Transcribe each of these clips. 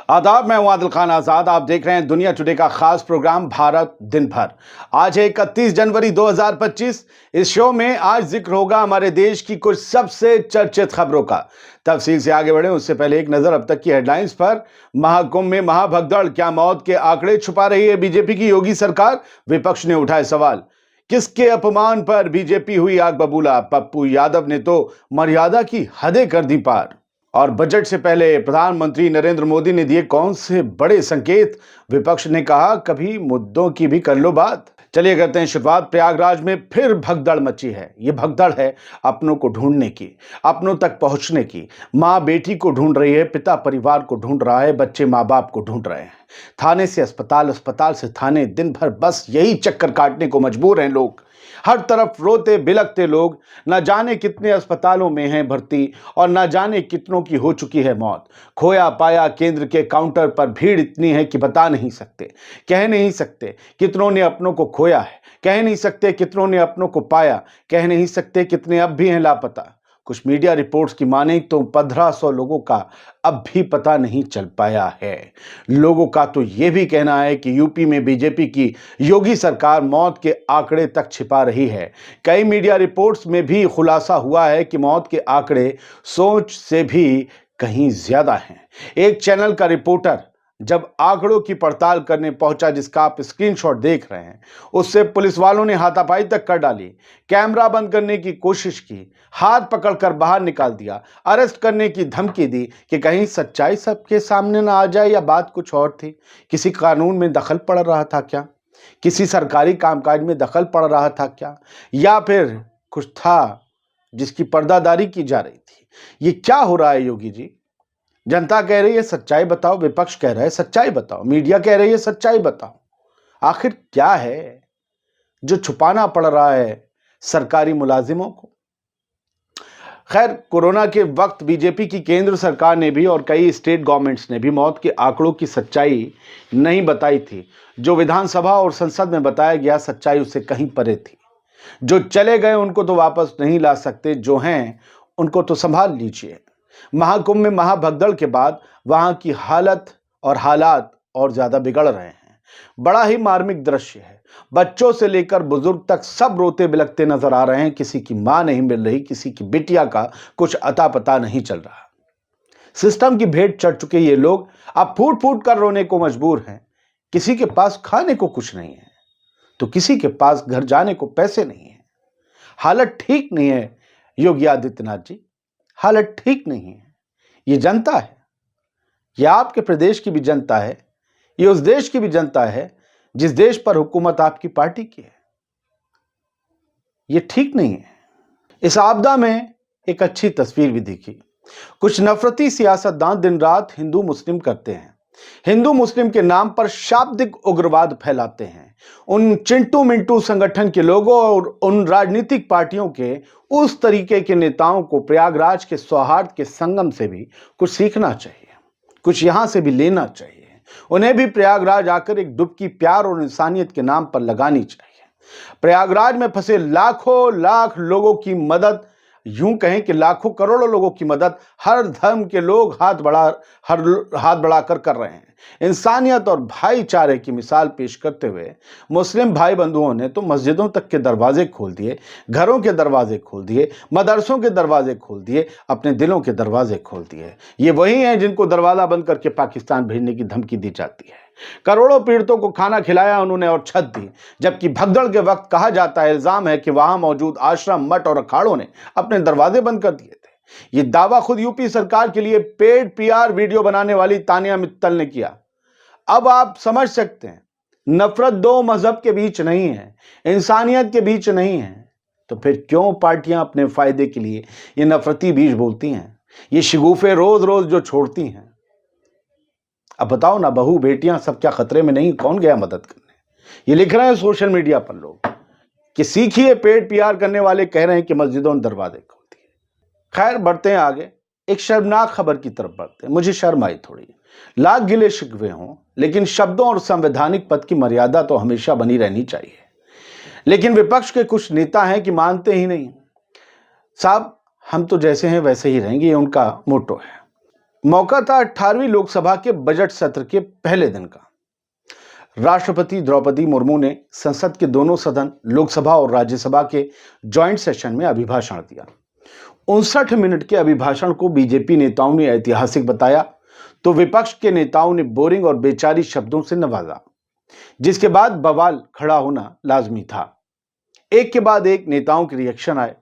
आदाब, मैं हूं आदिल खान आजाद। आप देख रहे हैं दुनिया टुडे का खास प्रोग्राम भारत दिन भर। आज है 31 जनवरी 2025। इस शो में आज जिक्र होगा हमारे देश की कुछ सबसे चर्चित खबरों का। तफसील से आगे बढ़े उससे पहले एक नजर अब तक की हेडलाइंस पर। महाकुंभ में महाभगदड़, क्या मौत के आंकड़े छुपा रही है बीजेपी की योगी सरकार? विपक्ष ने उठाए सवाल। किसके अपमान पर बीजेपी हुई आग बबूला? पप्पू यादव ने तो मर्यादा की हदें कर दी पार। और बजट से पहले प्रधानमंत्री नरेंद्र मोदी ने दिए कौन से बड़े संकेत? विपक्ष ने कहा कभी मुद्दों की भी कर लो बात। चलिए करते हैं शुरुआत। प्रयागराज में फिर भगदड़ मची है। ये भगदड़ है अपनों को ढूंढने की, अपनों तक पहुंचने की। मां बेटी को ढूंढ रही है, पिता परिवार को ढूंढ रहा है, बच्चे मां बाप को ढूंढ रहे हैं। थाने से अस्पताल, अस्पताल से थाने, दिन भर बस यही चक्कर काटने को मजबूर हैं लोग। हर तरफ रोते बिलखते लोग। न जाने कितने अस्पतालों में हैं भर्ती और न जाने कितनों की हो चुकी है मौत। खोया पाया केंद्र के काउंटर पर भीड़ इतनी है कि बता नहीं सकते, कह नहीं सकते कितनों ने अपनों को खोया है, कह नहीं सकते कितनों ने अपनों को पाया, कह नहीं सकते कितने अब भी हैं लापता। कुछ मीडिया रिपोर्ट्स की माने तो 1500 लोगों का अब भी पता नहीं चल पाया है। लोगों का तो यह भी कहना है कि यूपी में बीजेपी की योगी सरकार मौत के आंकड़े तक छिपा रही है। कई मीडिया रिपोर्ट्स में भी खुलासा हुआ है कि मौत के आंकड़े सोच से भी कहीं ज्यादा हैं। एक चैनल का रिपोर्टर जब आंकड़ों की पड़ताल करने पहुंचा, जिसका आप स्क्रीनशॉट देख रहे हैं, उससे पुलिस वालों ने हाथापाई तक कर डाली, कैमरा बंद करने की कोशिश की, हाथ पकड़कर बाहर निकाल दिया, अरेस्ट करने की धमकी दी कि कहीं सच्चाई सबके सामने ना आ जाए या बात कुछ और थी। किसी कानून में दखल पड़ रहा था क्या? किसी सरकारी कामकाज में दखल पड़ रहा था क्या? या फिर कुछ था जिसकी पर्दादारी की जा रही थी? ये क्या हो रहा है योगी जी? जनता कह रही है सच्चाई बताओ, विपक्ष कह रहा है सच्चाई बताओ, मीडिया कह रही है सच्चाई बताओ। आखिर क्या है जो छुपाना पड़ रहा है सरकारी मुलाजिमों को? खैर, कोरोना के वक्त बीजेपी की केंद्र सरकार ने भी और कई स्टेट गवर्नमेंट्स ने भी मौत के आंकड़ों की सच्चाई नहीं बताई थी। जो विधानसभा और संसद में बताया गया, सच्चाई उससे कहीं परे थी। जो चले गए उनको तो वापस नहीं ला सकते, जो हैं उनको तो संभाल लीजिए। महाकुंभ में महाभगदड़ के बाद वहां की हालत और हालात और ज्यादा बिगड़ रहे हैं। बड़ा ही मार्मिक दृश्य है। बच्चों से लेकर बुजुर्ग तक सब रोते बिलखते नजर आ रहे हैं। किसी की मां नहीं मिल रही, किसी की बिटिया का कुछ अता पता नहीं चल रहा। सिस्टम की भेंट चढ़ चुके ये लोग अब फूट फूट कर रोने को मजबूर हैं। किसी के पास खाने को कुछ नहीं है तो किसी के पास घर जाने को पैसे नहीं है। हालत ठीक नहीं है योगी आदित्यनाथ जी, हालत ठीक नहीं है। ये जनता है, ये आपके प्रदेश की भी जनता है, ये उस देश की भी जनता है जिस देश पर हुकूमत आपकी पार्टी की है। ये ठीक नहीं है। इस आपदा में एक अच्छी तस्वीर भी दिखी। कुछ नफरती सियासतदान दिन रात हिंदू मुस्लिम करते हैं, हिंदू मुस्लिम के नाम पर शाब्दिक उग्रवाद फैलाते हैं। उन चिंटू मिंटू संगठन के लोगों और उन राजनीतिक पार्टियों के उस तरीके के नेताओं को प्रयागराज के सौहार्द के संगम से भी कुछ सीखना चाहिए, कुछ यहां से भी लेना चाहिए। उन्हें भी प्रयागराज आकर एक डुबकी प्यार और इंसानियत के नाम पर लगानी चाहिए। प्रयागराज में फंसे लाखों लाख लोगों की मदद, यूं कहें कि लाखों करोड़ों लोगों की मदद हर धर्म के लोग हाथ बढ़ाकर कर रहे हैं। इंसानियत और भाईचारे की मिसाल पेश करते हुए मुस्लिम भाई बंधुओं ने तो मस्जिदों तक के दरवाजे खोल दिए, घरों के दरवाजे खोल दिए, मदरसों के दरवाजे खोल दिए, अपने दिलों के दरवाजे खोल दिए। ये वही हैं जिनको दरवाजा बंद करके पाकिस्तान भेजने की धमकी दी जाती है। करोड़ों पीड़ितों को खाना खिलाया उन्होंने और छत दी, जबकि भगदड़ के वक्त कहा जाता है, इल्जाम है कि वहां मौजूद आश्रम, मठ और अखाड़ों ने अपने दरवाजे बंद कर दिए थे। ये दावा खुद यूपी सरकार के लिए पेड पीआर वीडियो बनाने वाली तानिया मित्तल ने किया। अब आप समझ सकते हैं, नफरत दो मजहब के बीच नहीं है, इंसानियत के बीच नहीं है, तो फिर क्यों पार्टियां अपने फायदे के लिए ये नफरती बीज बोलती हैं, ये शिगुफे रोज रोज जो छोड़ती हैं? अब बताओ ना, बहू बेटियां सब क्या खतरे में नहीं? कौन गया मदद करने? ये लिख रहे हैं सोशल मीडिया पर लोग कि सीखिए, पेड पीआर करने वाले कह रहे हैं कि मस्जिदों ने दरवाजे खोल दिए। खैर, बढ़ते हैं आगे। एक शर्मनाक खबर की तरफ बढ़ते हैं। मुझे शर्म आई थोड़ी। लाख गिले शिकवे हों, लेकिन शब्दों और संवैधानिक पद की मर्यादा तो हमेशा बनी रहनी चाहिए। लेकिन विपक्ष के कुछ नेता हैं कि मानते ही नहीं। साहब, हम तो जैसे हैं वैसे ही रहेंगे, ये उनका मोटो है। मौका था 18वीं लोकसभा के बजट सत्र के पहले दिन का। राष्ट्रपति द्रौपदी मुर्मू ने संसद के दोनों सदन लोकसभा और राज्यसभा के जॉइंट सेशन में अभिभाषण दिया। 59 मिनट के अभिभाषण को बीजेपी नेताओं ने ऐतिहासिक बताया तो विपक्ष के नेताओं ने बोरिंग और बेचारी शब्दों से नवाजा, जिसके बाद बवाल खड़ा होना लाजमी था। एक के बाद एक नेताओं के रिएक्शन आए।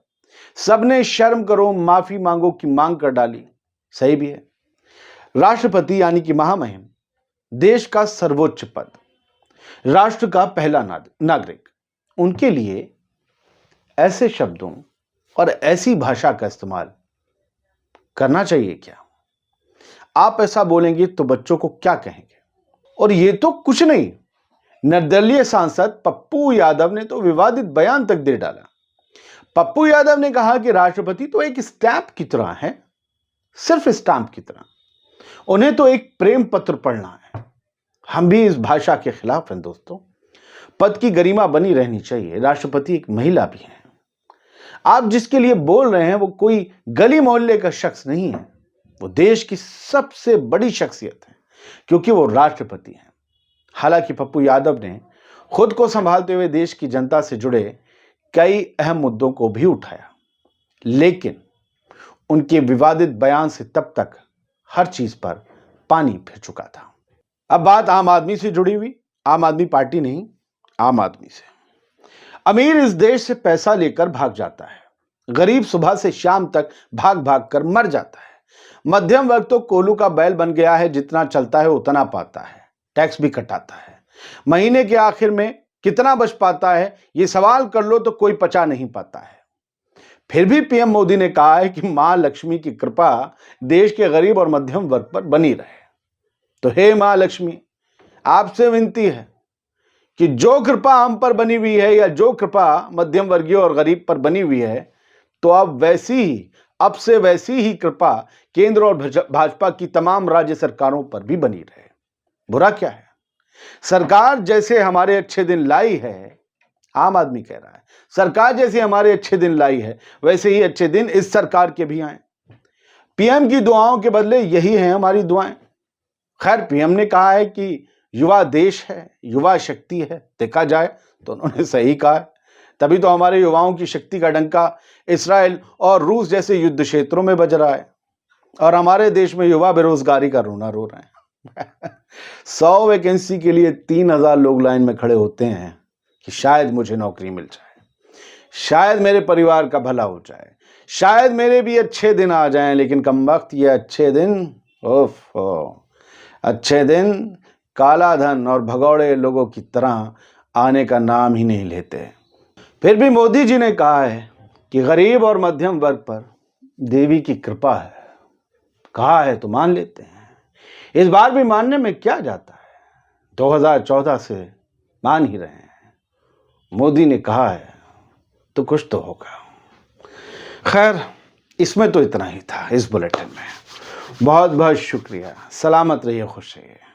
सबने शर्म करो, माफी मांगो की मांग कर डाली। सही भी है। राष्ट्रपति यानी कि महामहिम, देश का सर्वोच्च पद, राष्ट्र का पहला नागरिक, उनके लिए ऐसे शब्दों और ऐसी भाषा का इस्तेमाल करना चाहिए क्या? आप ऐसा बोलेंगे तो बच्चों को क्या कहेंगे? और ये तो कुछ नहीं, निर्दलीय सांसद पप्पू यादव ने तो विवादित बयान तक दे डाला। पप्पू यादव ने कहा कि राष्ट्रपति तो एक स्टैंप की तरह है, सिर्फ स्टैंप की तरह। उन्हें तो एक प्रेम पत्र पढ़ना है। हम भी इस भाषा के खिलाफ हैं दोस्तों। पद की गरिमा बनी रहनी चाहिए। राष्ट्रपति एक महिला भी है। आप जिसके लिए बोल रहे हैं वो कोई गली मोहल्ले का शख्स नहीं है, वो देश की सबसे बड़ी शख्सियत है, क्योंकि वो राष्ट्रपति हैं। हालांकि पप्पू यादव ने खुद को संभालते हुए देश की जनता से जुड़े कई अहम मुद्दों को भी उठाया, लेकिन उनके विवादित बयान से तब तक हर चीज पर पानी फिर चुका था। अब बात आम आदमी से जुड़ी हुई, आम आदमी पार्टी नहीं, आम आदमी से। अमीर इस देश से पैसा लेकर भाग जाता है, गरीब सुबह से शाम तक भाग भाग कर मर जाता है। मध्यम वर्ग तो कोलू का बैल बन गया है, जितना चलता है उतना पाता है, टैक्स भी कटाता है। महीने के आखिर में कितना बच पाता है ये सवाल कर लो तो कोई पचा नहीं पाता है। फिर भी पीएम मोदी ने कहा है कि मां लक्ष्मी की कृपा देश के गरीब और मध्यम वर्ग पर बनी रहे। तो हे मां लक्ष्मी, आपसे विनती है कि जो कृपा हम पर बनी हुई है या जो कृपा मध्यम वर्गीय और गरीब पर बनी हुई है, तो अब से वैसी ही कृपा केंद्र और भाजपा की तमाम राज्य सरकारों पर भी बनी रहे। बुरा क्या है? सरकार जैसे हमारे अच्छे दिन लाई है, आम आदमी कह रहा है, सरकार जैसे हमारे अच्छे दिन लाई है, वैसे ही अच्छे दिन इस सरकार के भी आए। पीएम की दुआओं के बदले यही है हमारी दुआएं। खैर, पीएम ने कहा है कि युवा देश है, युवा शक्ति है। देखा जाए तो उन्होंने सही कहा है। तभी तो हमारे युवाओं की शक्ति का डंका इस्राएल और रूस जैसे युद्ध क्षेत्रों में बज रहा है, और हमारे देश में युवा बेरोजगारी का रोना रो रहे हैं। 100 वैकेंसी के लिए 3000 लोग लाइन में खड़े होते हैं कि शायद मुझे नौकरी मिल जाए, शायद मेरे परिवार का भला हो जाए, शायद मेरे भी अच्छे दिन आ जाएं। लेकिन कमबख्त ये अच्छे दिन, अच्छे दिन काला धन और भगौड़े लोगों की तरह आने का नाम ही नहीं लेते। फिर भी मोदी जी ने कहा है कि गरीब और मध्यम वर्ग पर देवी की कृपा है। कहा है तो मान लेते हैं। इस बार भी मानने में क्या जाता है, 2014 से मान ही रहे हैं। मोदी ने कहा है तो कुछ तो होगा। खैर, इसमें तो इतना ही था इस बुलेटिन में। बहुत बहुत शुक्रिया। सलामत रहिए, खुश रहिए।